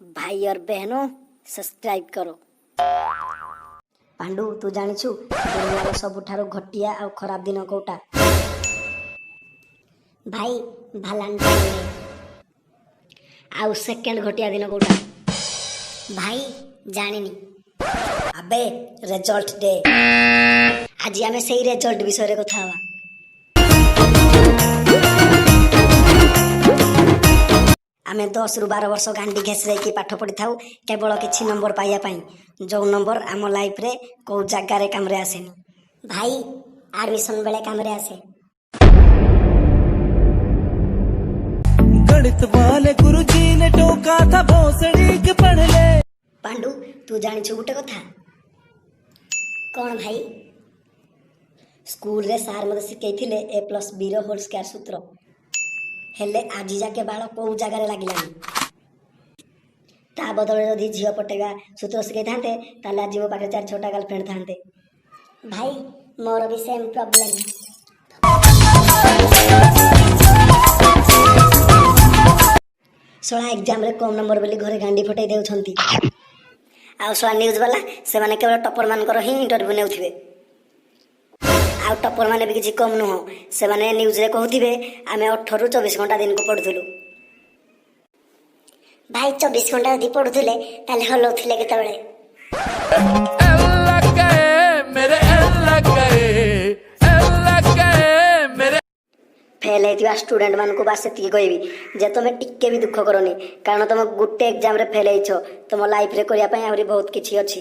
भाई और बहनों सब्सक्राइब करो। पांडु तू जानिछु दुनिया सबुठारो घटिया और खराब दिन कोटा? भाई भालांटाइन आउ सेकेंड घटिया दिन कोटा? भाई जानिनी। अबे रिजल्ट डे आज आमे सेही रिजल्ट विषय रे कथा हवा। आमे 10 रु 12 वर्ष गांडी घेसरे की पाठ पढ़ी थाउ केवल किछि नंबर पाइया पाई जो नंबर आम लाइफ रे को जगह रे काम रे आसेनी। भाई एडमिशन बेले काम रे आसे। गणित वाले गुरुजी ने टोका था भोसड़ी के पढ़ ले। पांडु तू जानी छु गुटे कथा? कौन भाई? स्कूल रे सार मते सिखैथिले a+b रो होल स्क्वायर सूत्र हेले आज जाके बाल को जगह रे लागिलानी। ता बदले जदि झियो पटेगा सूत्र सिखै थांते ताले आज मो पाखे 4-6टा गर्लफ्रेंड थांते। भाई मोर भी सेम प्रॉब्लम। सोला एग्जाम रे कम नंबर बोली घरे गांडी फटाई देउछंती। आ सोला न्यूज वाला से माने केवल टॉपर मानकर ही इंटरव्यू नेउथिबे। आ टॉपर माने भी किछि कम नुह से माने न्यूज रे कहउथिबे आमे 18 रु 24 घंटा दिन को पढुथुलु। भाई 24 घंटा यदि पढुथुले ताले हलौथिले केतबेले? फेल है स्टूडेंट मान को बास से कहबी जे तुम टिके भी दुख करनी कारण तुम गुटे एग्जाम रे फेल हो तुम लाइफ रे करिया पई आहुरी बहुत किछि अछि।